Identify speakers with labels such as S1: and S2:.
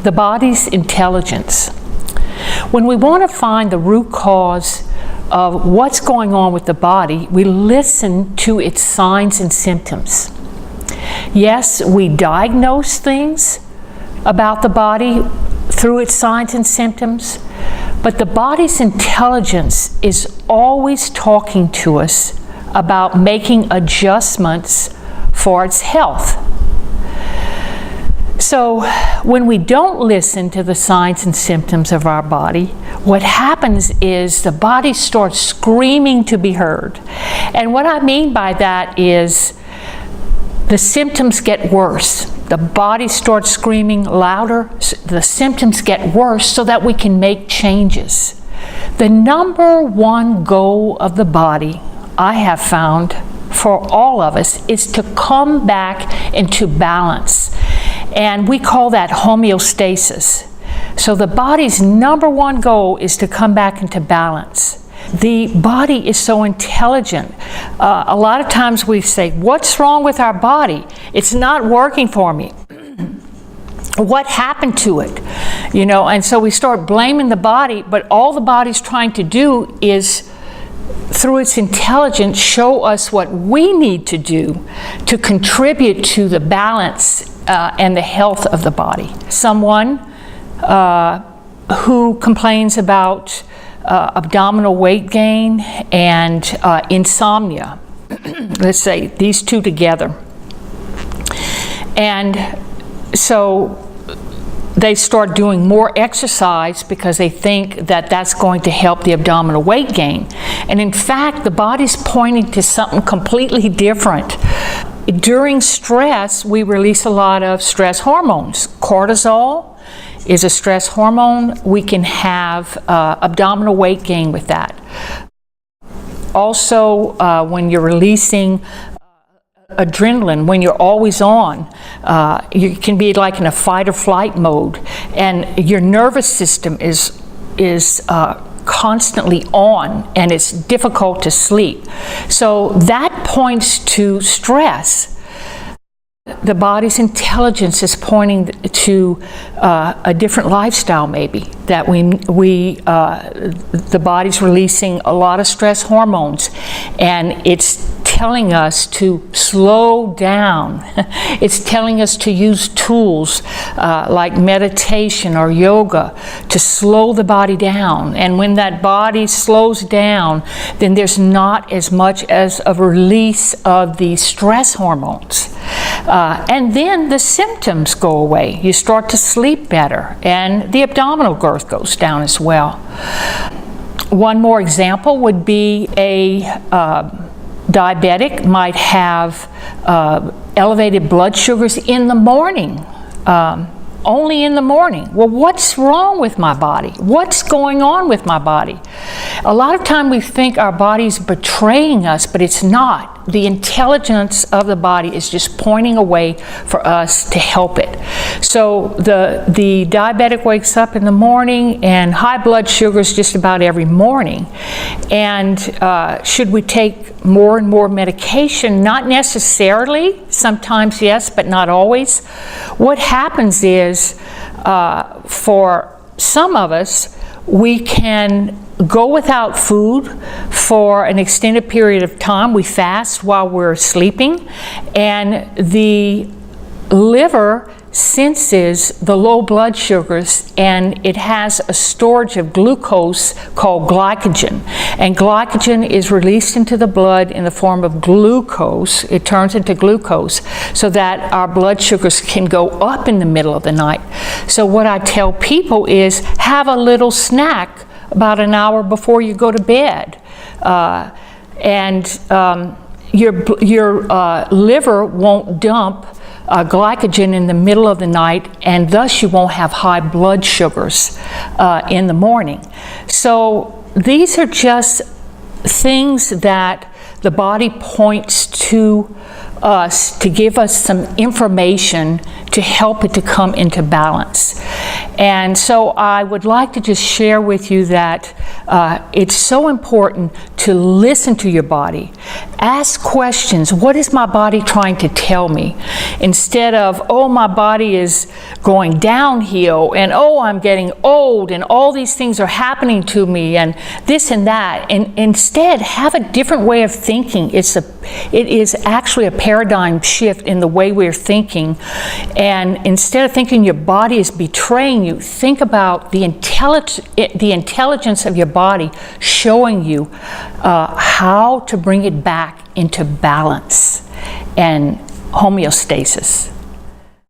S1: the body's intelligence. When we want to find the root cause of what's going on with the body, we listen to its signs and symptoms. Yes, we diagnose things about the body through its signs and symptoms, but the body's intelligence is always talking to us about making adjustments for its health. So when we don't listen to the signs and symptoms of our body, what happens is the body starts screaming to be heard. And what I mean by that is the symptoms get worse. The body starts screaming louder, the symptoms get worse so that we can make changes. The number one goal of the body, I have found, for all of us, is to come back into balance. And we call that homeostasis. So the body's number one goal is to come back into balance. The body is so intelligent. A lot of times we say, what's wrong with our body? It's not working for me. What happened to it? You know, and so we start blaming the body, but all the body's trying to do is, through its intelligence, show us what we need to do to contribute to the balance and the health of the body. Someone who complains about abdominal weight gain and insomnia, let's say these two together, and so they start doing more exercise because they think that that's going to help the abdominal weight gain. And in fact, the body's pointing to something completely different. During stress, we release a lot of stress hormones. Cortisol is a stress hormone. We can have abdominal weight gain with that. Also, when you're releasing adrenaline, when you're always on, you can be like in a fight or flight mode, and your nervous system is constantly on, and it's difficult to sleep. So that points to stress. The body's intelligence is pointing to a different lifestyle, maybe, that the body's releasing a lot of stress hormones, and it's telling us to slow down. It's telling us to use tools like meditation or yoga to slow the body down. And when that body slows down, then there's not as much as a release of the stress hormones. And then the symptoms go away. You start to sleep better, and the abdominal girth goes down as well. One more example would be a diabetic might have elevated blood sugars in the morning, only in the morning. Well, what's wrong with my body? What's going on with my body? A lot of time we think our body's betraying us, but it's not. The intelligence of the body is just pointing a way for us to help it. So the diabetic wakes up in the morning and high blood sugars just about every morning. And should we take more and more medication? Not necessarily. Sometimes yes, but not always. What happens is, for some of us, we can go without food for an extended period of time. We fast while we're sleeping, and the liver senses the low blood sugars, and it has a storage of glucose called glycogen. And glycogen is released into the blood in the form of glucose. It turns into glucose so that our blood sugars can go up in the middle of the night. So what I tell people is have a little snack about an hour before you go to bed. Your liver won't dump glycogen in the middle of the night, and thus you won't have high blood sugars in the morning. So these are just things that the body points to us to give us some information to help it to come into balance. And so I would like to just share with you that it's so important to listen to your body. Ask questions. What is my body trying to tell me? Instead of, oh, my body is going downhill, and oh, I'm getting old, and all these things are happening to me, and this and that. And instead, have a different way of thinking. It is actually a paradigm shift in the way we're thinking. And instead of thinking your body is betraying you, think about the intelligence of your body showing you how to bring it back into balance and homeostasis.